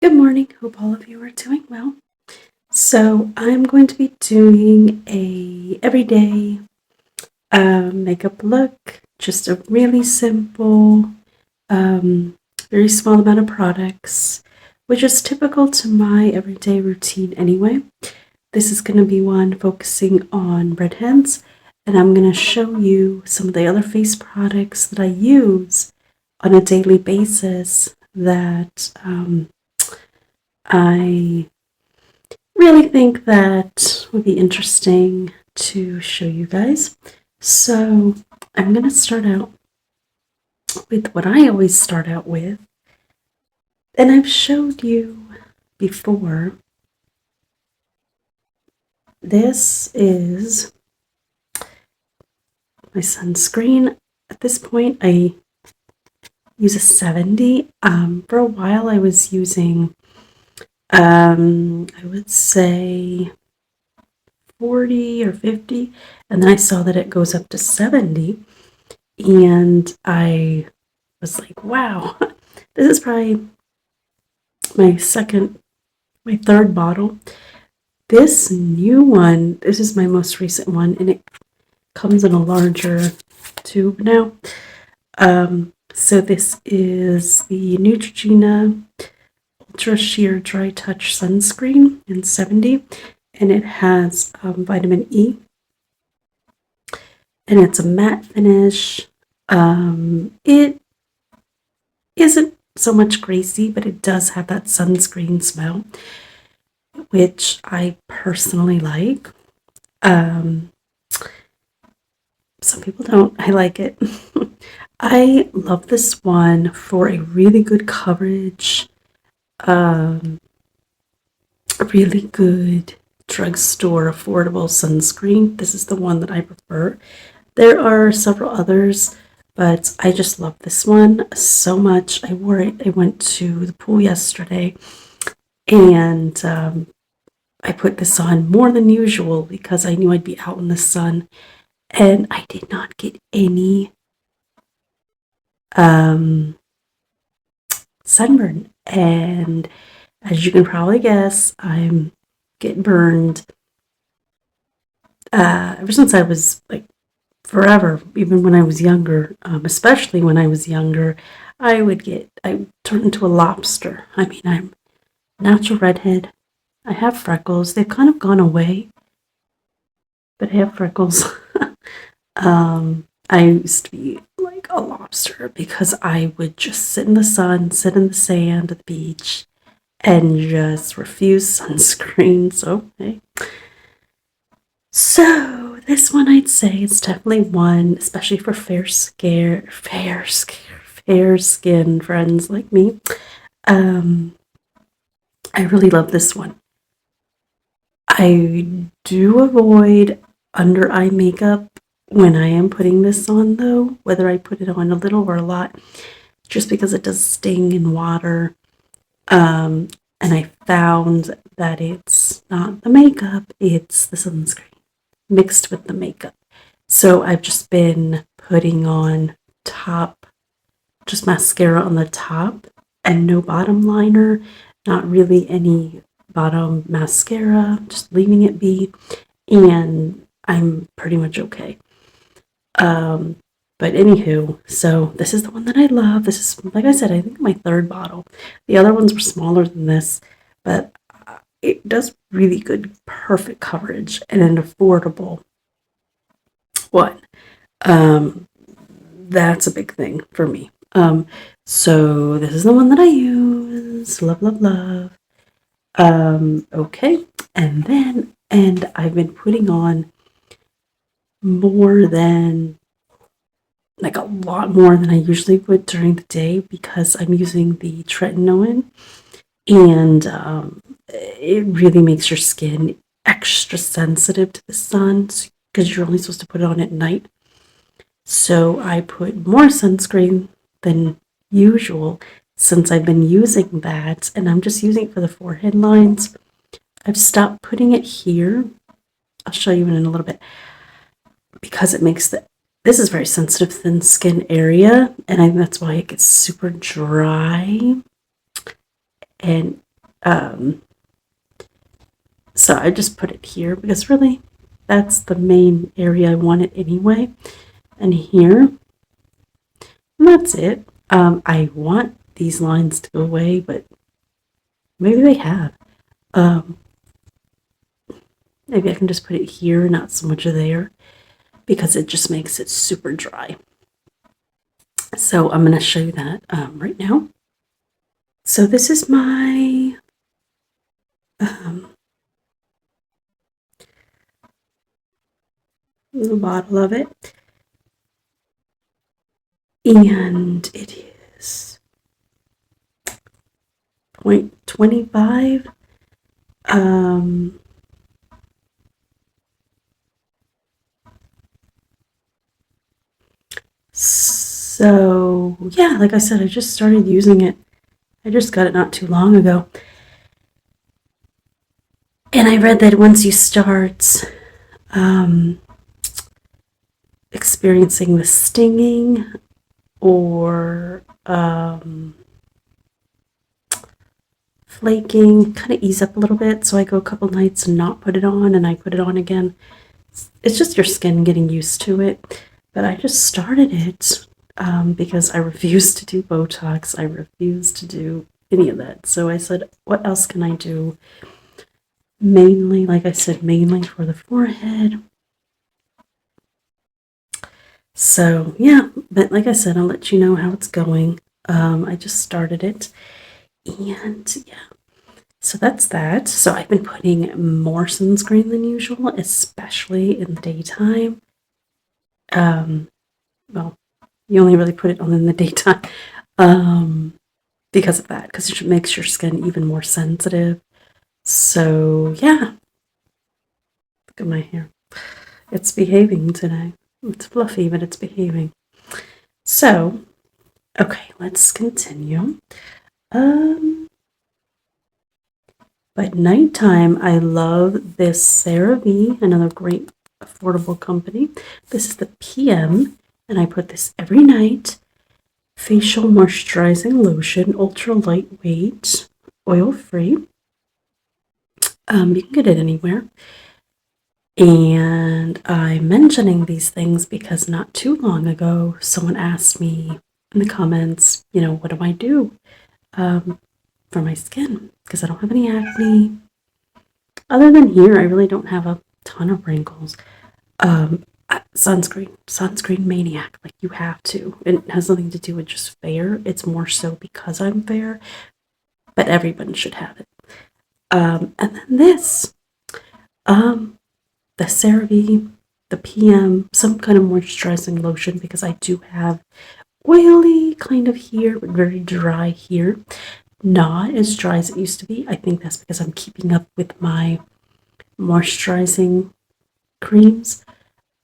Good morning. Hope all of you are doing well. So I'm going to be doing a everyday makeup look, just a really simple, very small amount of products, which is typical to my everyday routine anyway. This is going to be one focusing on redheads, and I'm going to show you some of the other face products that I use on a daily basis that I really think that would be interesting to show you guys. So I'm going to start out with what I always start out with. And I've showed you before. This is my sunscreen. At this point, I use a 70. For a while, I was using, I would say 40 or 50. And then I saw that it goes up to 70. And I was like, wow, this is probably my third bottle. This new one, this is my most recent one, and it comes in a larger tube now. So this is the Neutrogena Ultra Sheer Dry Touch Sunscreen in 70, and it has vitamin E, and it's a matte finish. It isn't so much greasy, but it does have that sunscreen smell, which I personally like. Some people don't. I like it. I love this one for a really good coverage, a really good drugstore affordable sunscreen. This is the one that I prefer. There are several others, but I just love this one so much. I wore it. I went to the pool yesterday, and I put this on more than usual because I knew I'd be out in the sun, and I did not get any sunburn. And as you can probably guess, I'm getting burned ever since I was like forever, even when I was younger, especially when I was younger. I turned into a lobster. I mean, I'm natural redhead. I have freckles. They've kind of gone away, but I have freckles. I used to be like a lobster because I would just sit in the sun, sit in the sand at the beach, and just refuse sunscreen. So, hey. So, this one I'd say is definitely one, especially for fair skin friends like me. I really love this one. I do avoid under eye makeup when I am putting this on, though, whether I put it on a little or a lot, just because it does sting in water. And I found that it's not the makeup, it's the sunscreen mixed with the makeup. So I've just been putting on just mascara on the top and no bottom liner, not really any bottom mascara, just leaving it be, and I'm pretty much okay. But anywho, so this is the one that I love. This is, like I said, I think my third bottle. The other ones were smaller than this, but it does really good, perfect coverage and an affordable one. That's a big thing for me. So this is the one that I use. Love, love, love. Okay. And I've been putting on more than like a lot more than I usually would during the day because I'm using the tretinoin, and it really makes your skin extra sensitive to the sun because you're only supposed to put it on at night. So I put more sunscreen than usual since I've been using that, and I'm just using it for the forehead lines. I've stopped putting it here. I'll show you in a little bit because it makes this is very sensitive thin skin area, and that's why it gets super dry, and Um, so I just put it here because really that's the main area I want it anyway. And here, and that's it. I want these lines to go away, but maybe they have. Um, maybe I can just put it here, not so much there, because it just makes it super dry. So I'm going to show you that right now. So this is my little bottle of it. And it is 0.25. So yeah, like I said, I just started using it. I just got it not too long ago. And I read that once you start experiencing the stinging or flaking, kind of ease up a little bit. So I go a couple nights and not put it on, and I put it on again. It's just your skin getting used to it. But I just started it because I refuse to do Botox. I refuse to do any of that. So I said, what else can I do? Mainly, like I said, mainly for the forehead. So yeah, but like I said, I'll let you know how it's going. I just started it, and yeah, so that's that. So I've been putting more sunscreen than usual, especially in the daytime. Well, you only really put it on in the daytime because of that, because it makes your skin even more sensitive. So yeah, look at my hair. It's behaving today. It's fluffy, but it's behaving. So, okay, let's continue. But nighttime, I love this CeraVe, another great affordable company. This is the PM, and I put this every night. Facial moisturizing lotion, ultra lightweight, oil free. You can get it anywhere. And I'm mentioning these things because not too long ago, someone asked me in the comments, what do I do for my skin? Because I don't have any acne. Other than here, I really don't have a ton of wrinkles. Sunscreen maniac. Like, you have to. It has nothing to do with just fair. It's more so because I'm fair, but everyone should have it. And then this, the CeraVe, the PM, some kind of moisturizing lotion because I do have oily kind of here, but very dry here. Not as dry as it used to be. I think that's because I'm keeping up with my moisturizing creams.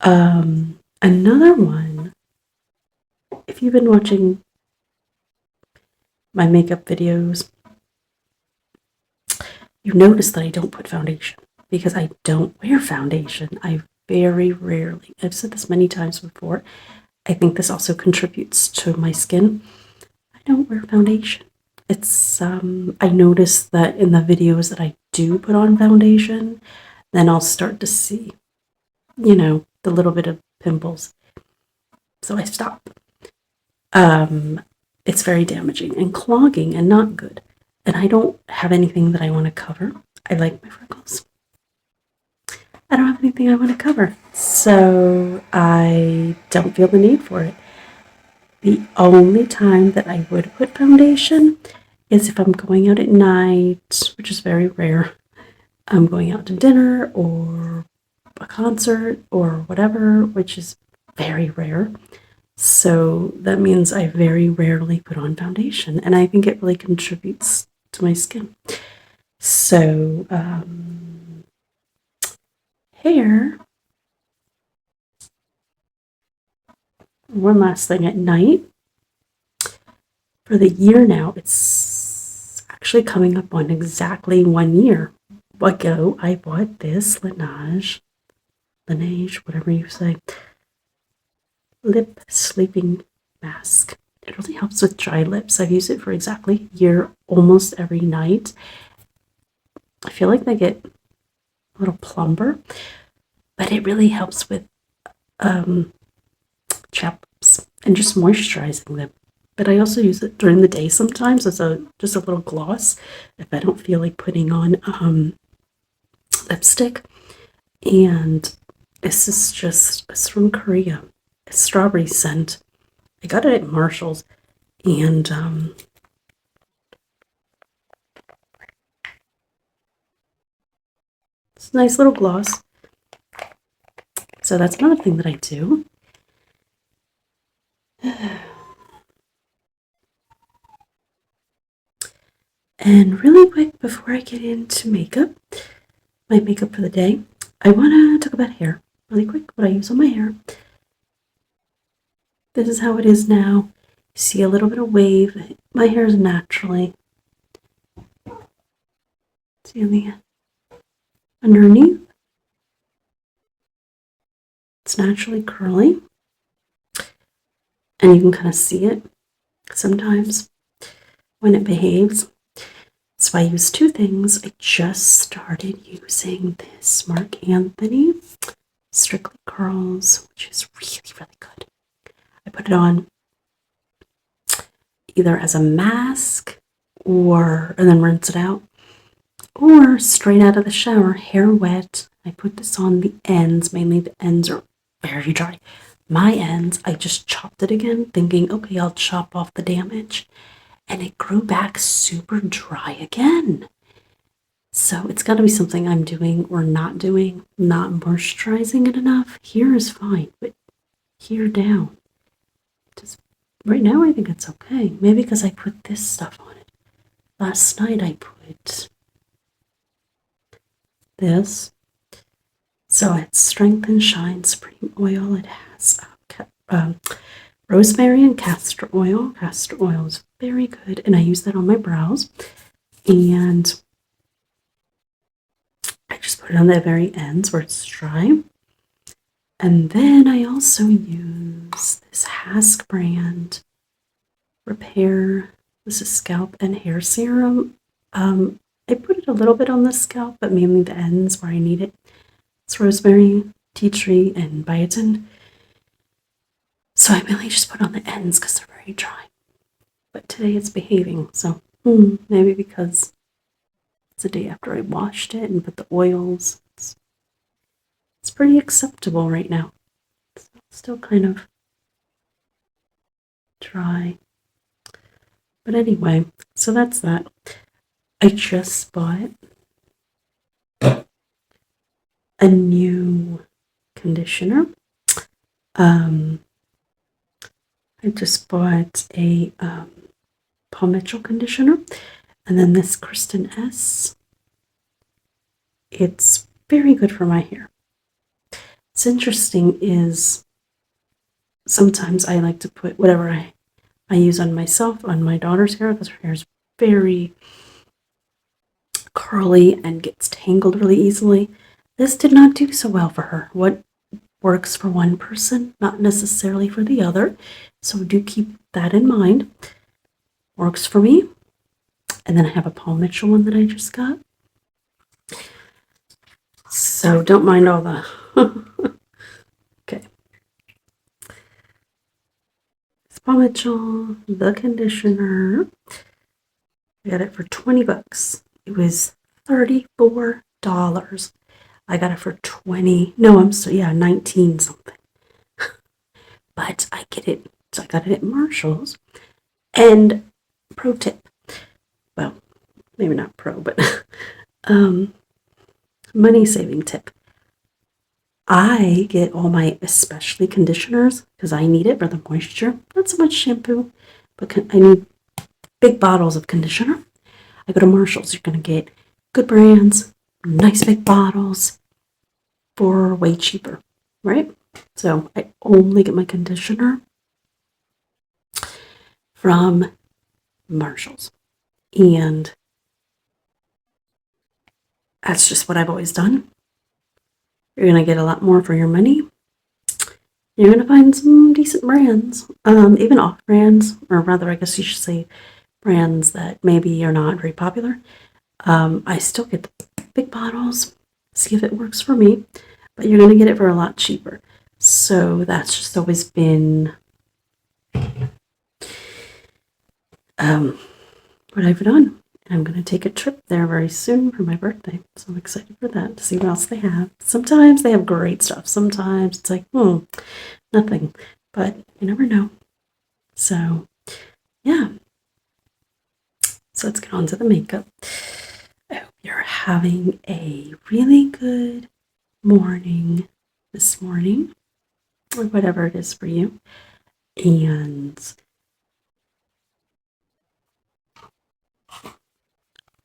Another one, if you've been watching my makeup videos, you notice that I don't put foundation because I don't wear foundation. I very rarely, I've said this many times before, I think this also contributes to my skin. I don't wear foundation. It's, I notice that in the videos that I do put on foundation, then I'll start to see, the little bit of pimples. So I stop. It's very damaging and clogging and not good. And I don't have anything that I want to cover. I like my freckles. I don't have anything I want to cover. So I don't feel the need for it. The only time that I would put foundation is if I'm going out at night, which is very rare. I'm going out to dinner or a concert or whatever, which is very rare. So that means I very rarely put on foundation, and I think it really contributes to my skin. So, hair. One last thing at night. For the year now, it's actually coming up on exactly 1 year ago. I bought this Laneige, whatever you say, lip sleeping mask. It really helps with dry lips. I've used it for exactly a year, almost every night. I feel like they get a little plumper, but it really helps with chaps and just moisturizing them. But I also use it during the day sometimes as just a little gloss if I don't feel like putting on lipstick. And it's from Korea. It's strawberry scent. I got it at Marshall's, and it's a nice little gloss. So that's another thing that I do. And really quick, before I get into makeup, my makeup for the day, I want to talk about hair really quick, what I use on my hair. This is how it is now. You see a little bit of wave. My hair is naturally, see on the underneath, it's naturally curly. And you can kind of see it sometimes when it behaves. So I use two things. I just started using this Marc Anthony Strictly Curls, which is really, really good. I put it on either as a mask and then rinse it out, or straight out of the shower, hair wet. I put this on the ends. Mainly the ends are very dry. My ends, I just chopped it again, thinking, okay, I'll chop off the damage. And it grew back super dry again. So it's got to be something I'm doing or not doing, not moisturizing it enough. Here is fine, but here down, just right now I think it's okay. Maybe because I put this stuff on it. Last night I put this. So it's Strength and Shine Supreme Oil. It has rosemary and castor oil. Castor oil is very good, and I use that on my brows. And I just put it on the very ends where it's dry. And then I also use this Hask brand Repair. This is scalp and hair serum. I put it a little bit on the scalp, but mainly the ends where I need it. It's rosemary, tea tree, and biotin. So I mainly just put on the ends because they're very dry. But today it's behaving, so maybe because it's the day after I washed it and put the oils. It's pretty acceptable right now. It's still kind of dry. But anyway, so that's that. I just bought a new conditioner. I just bought a Paul Mitchell conditioner, and then this Kristen S. It's very good for my hair. What's interesting is sometimes I like to put whatever I use on myself, on my daughter's hair, because her hair is very curly and gets tangled really easily. This did not do so well for her. What works for one person, not necessarily for the other. So do keep that in mind. Works for me. And then I have a Paul Mitchell one that I just got. So don't mind all the... Okay. It's Paul Mitchell, the conditioner. I got it for $20. It was $34. I got it for 20. No, 19 something. But I get it. So I got it at Marshall's. And pro tip. Well, maybe not pro, but money saving tip. I get all my especially conditioners because I need it for the moisture. Not so much shampoo, but I need big bottles of conditioner. I go to Marshall's. You're going to get good brands, nice big bottles for way cheaper, right? So I only get my conditioner from Marshall's. And that's just what I've always done. You're going to get a lot more for your money. You're going to find some decent brands, even off brands, or rather, I guess you should say brands that maybe are not very popular. I still get big bottles, see if it works for me. But you're going to get it for a lot cheaper. So that's just always been what I've done. And I'm going to take a trip there very soon for my birthday. So I'm excited for that to see what else they have. Sometimes they have great stuff. Sometimes it's like, nothing. But you never know. So, yeah. So let's get on to the makeup. I hope you're having a really good morning this morning, or whatever it is for you. And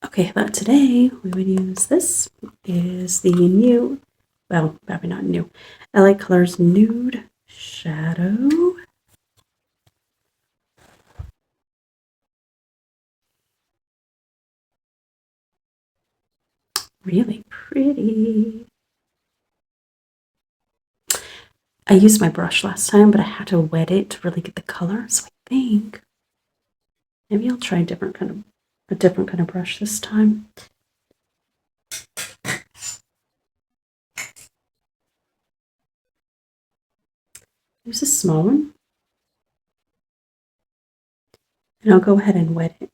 okay, I thought today we would use this. Is the new, well, probably not new, LA Colors Nude Shadow. Really pretty. I used my brush last time, but I had to wet it to really get the color. So I think maybe I'll try a different kind of brush this time. Use a small one, and I'll go ahead and wet it.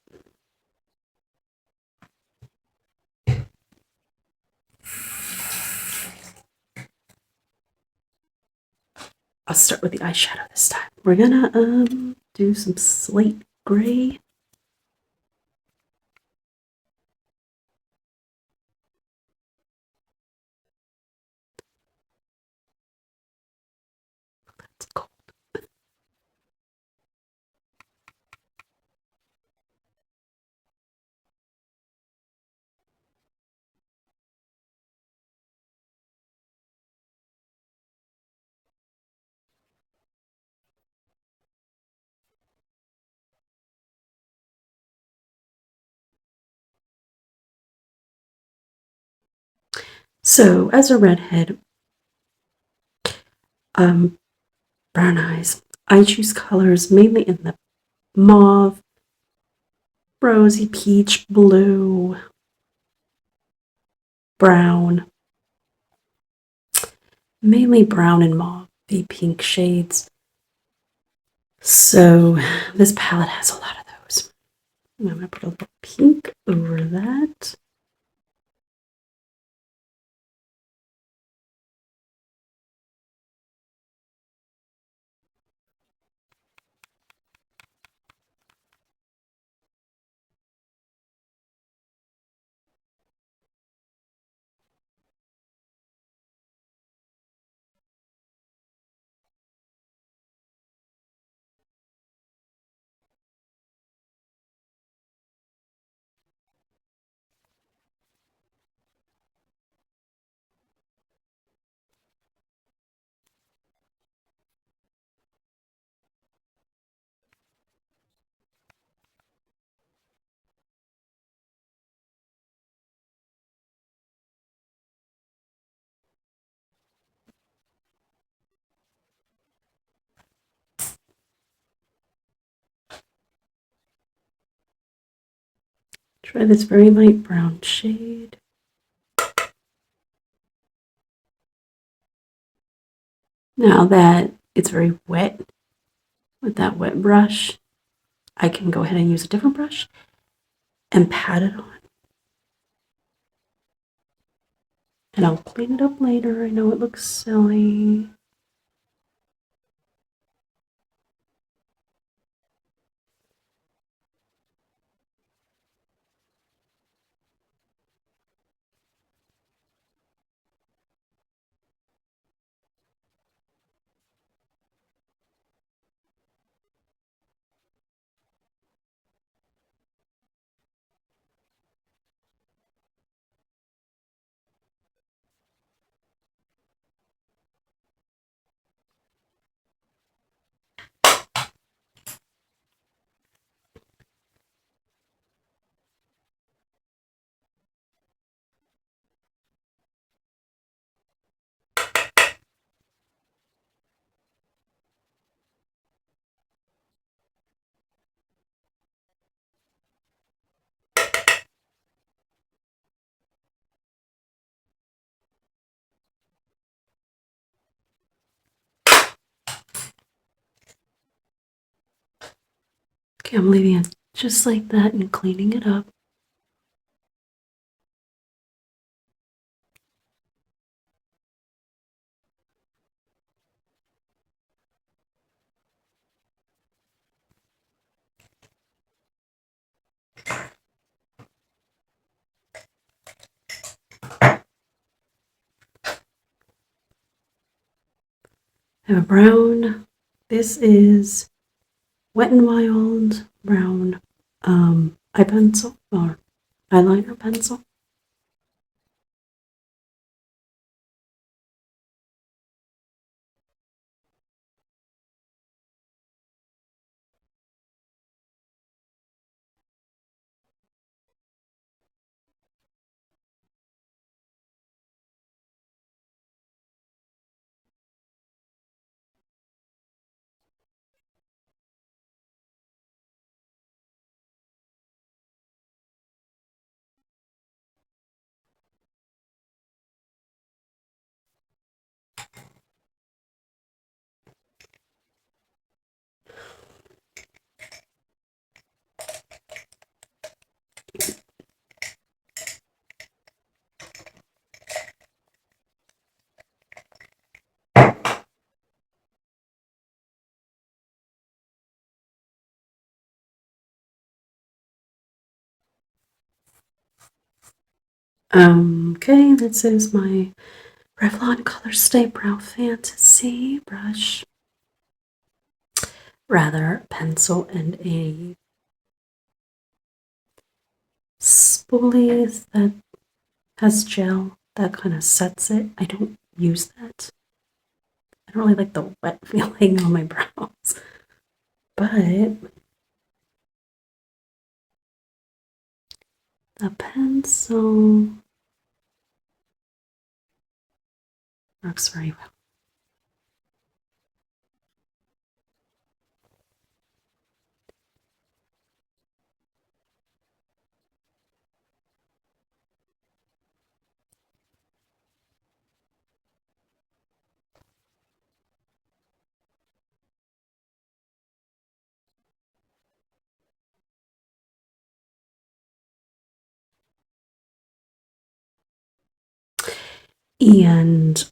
I'll start with the eyeshadow this time. We're gonna do some slate gray. That's cool. So as a redhead, brown eyes, I choose colors mainly in the mauve, rosy, peach, blue, brown, mainly brown and mauve, the pink shades. So this palette has a lot of those. I'm going to put a little pink over that. Try this very light brown shade. Now that it's very wet with that wet brush, I can go ahead and use a different brush and pat it on. And I'll clean it up later. I know it looks silly. Okay, I'm leaving it just like that and cleaning it up. I have a brown. This is Wet n Wild brown eye pencil or eyeliner pencil. Okay, this is my Revlon Color Stay Brow Fantasy brush. Rather, pencil and a spoolie that has gel that kind of sets it. I don't use that. I don't really like the wet feeling on my brows. But the pencil works very well. And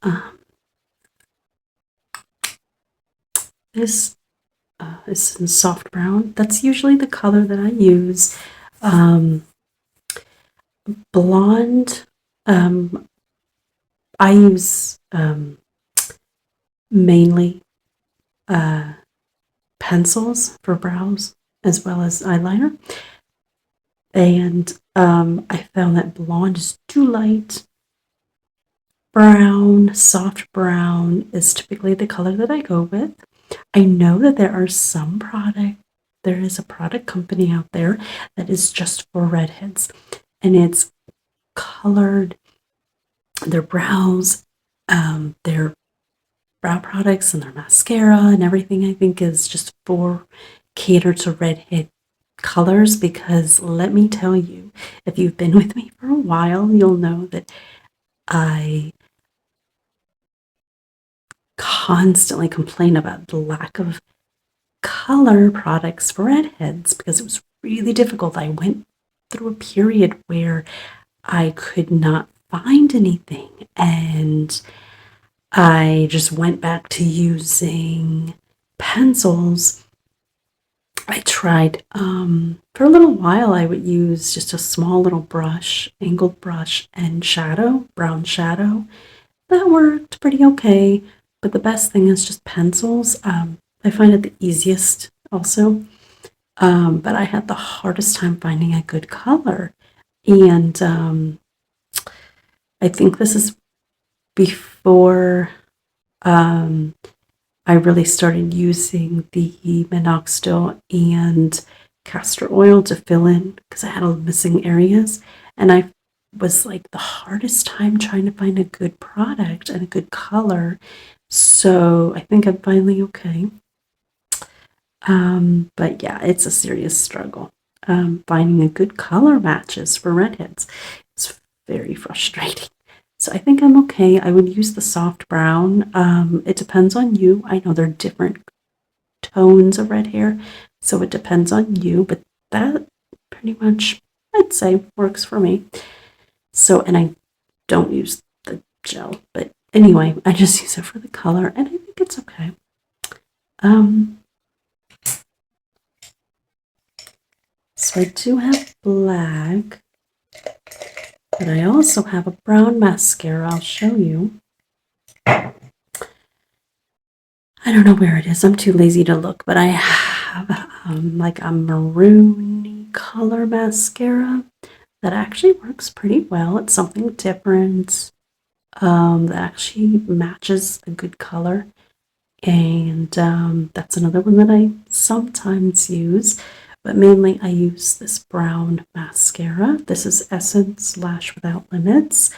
this is in soft brown. That's usually the color that I use. Blonde, I use mainly pencils for brows as well as eyeliner. And I found that blonde is too light. Brown, soft brown is typically the color that I go with. I know that there is a product company out there that is just for redheads, and it's colored their brows, their brow products, and their mascara and everything. I think is just for cater to redhead colors, because let me tell you, if you've been with me for a while, you'll know that I constantly complain about the lack of color products for redheads because it was really difficult. I went through a period where I could not find anything, and I just went back to using pencils. I tried for a little while. I would use just a small little brush, angled brush, and brown shadow. That worked pretty okay, but the best thing is just pencils. I find it the easiest also, but I had the hardest time finding a good color. And I think this is before I really started using the minoxidil and castor oil to fill in because I had all missing areas. And I was like the hardest time trying to find a good product and a good color. So I think I'm finally okay. But yeah, it's a serious struggle. Finding a good color matches for redheads. It's very frustrating. So I think I'm okay. I would use the soft brown. It depends on you. I know there are different tones of red hair. So it depends on you, but that pretty much, I'd say, works for me. So, and I don't use the gel, but anyway, I just use it for the color, and I think it's okay. So I do have black, but I also have a brown mascara. I'll show you. I don't know where it is. I'm too lazy to look, but I have like a maroon color mascara that actually works pretty well. It's something different that actually matches a good color. And that's another one that I sometimes use, but mainly I use this brown mascara. This is Essence Lash Without Limits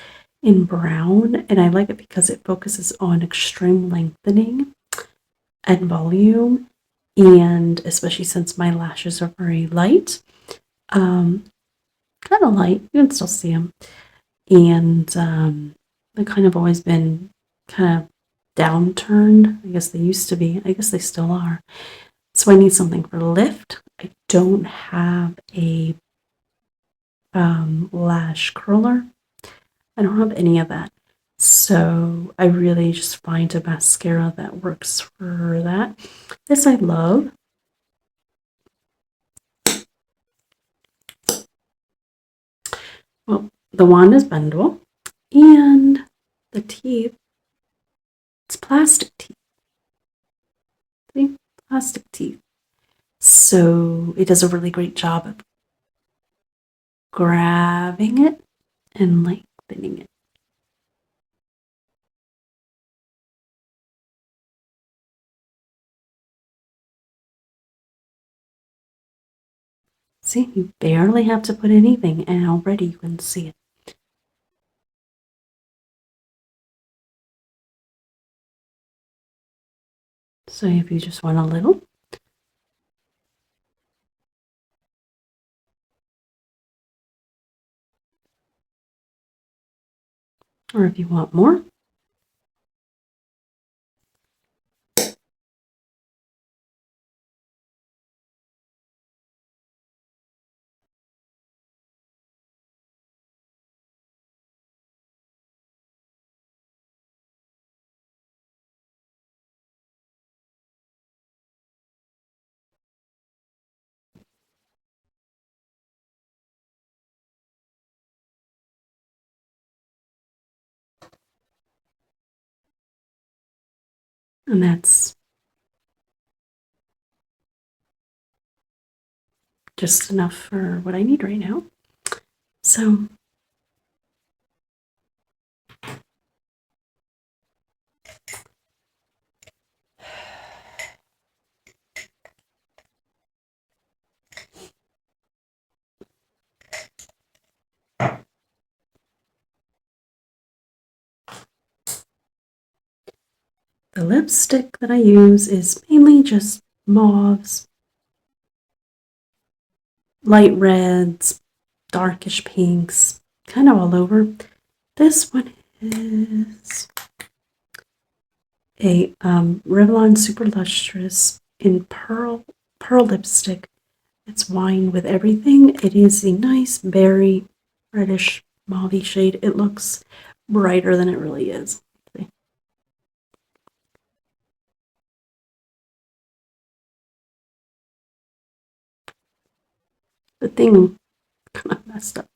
in brown, and I like it because it focuses on extreme lengthening and volume, and especially since my lashes are very light, kind of light, you can still see them, and they've kind of always been kind of downturned. I guess they used to be. I guess they still are. So I need something for lift. I don't have a lash curler. I don't have any of that. So I really just find a mascara that works for that. This I love. Well, the wand is bendable, and the teeth, it's plastic teeth. See? Plastic teeth. So it does a really great job of grabbing it and lengthening it. See, you barely have to put anything, and already you can see it. So if you just want a little, or if you want more, and that's just enough for what I need right now. So the lipstick that I use is mainly just mauves, light reds, darkish pinks, kind of all over. This one is a Revlon Super Lustrous in pearl lipstick. It's wine with everything. It is a nice berry reddish mauve shade. It looks brighter than it really is. See? The thing kind of messed up.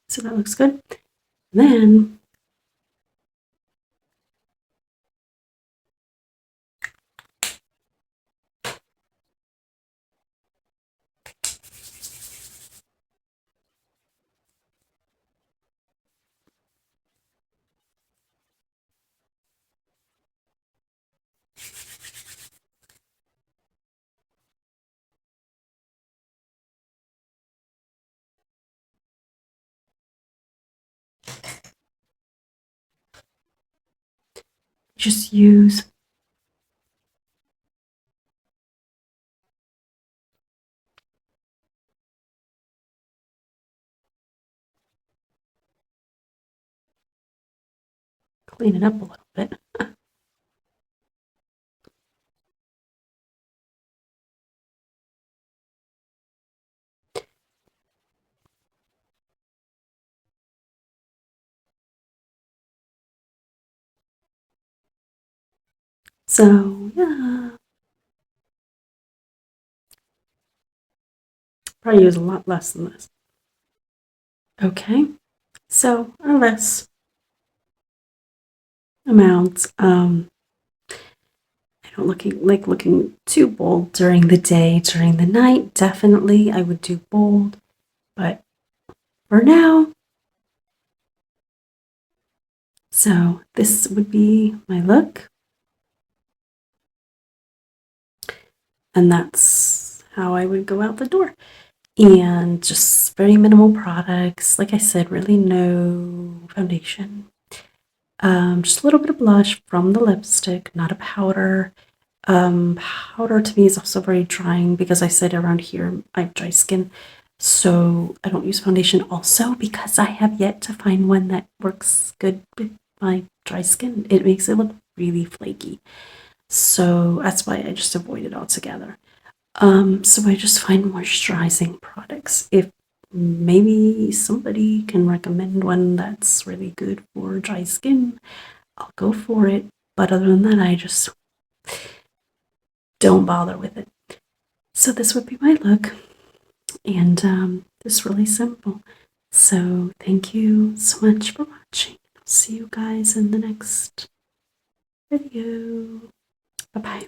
So that looks good. Then just use clean it up a little bit. So yeah, probably use a lot less than this. Okay, so a less amount. I don't looking too bold during the day. During the night, definitely I would do bold, but for now, so this would be my look, and that's how I would go out the door. And just very minimal products. Like I said, really no foundation. Just a little bit of blush from the lipstick, not a powder. Powder to me is also very drying because I said around here I have dry skin. So I don't use foundation also because I have yet to find one that works good with my dry skin. It makes it look really flaky. So that's why I just avoid it altogether. So I just find moisturizing products. If maybe somebody can recommend one that's really good for dry skin, I'll go for it. But other than that, I just don't bother with it. So this would be my look, and it's really simple. So thank you so much for watching. I'll see you guys in the next video. Bye bye.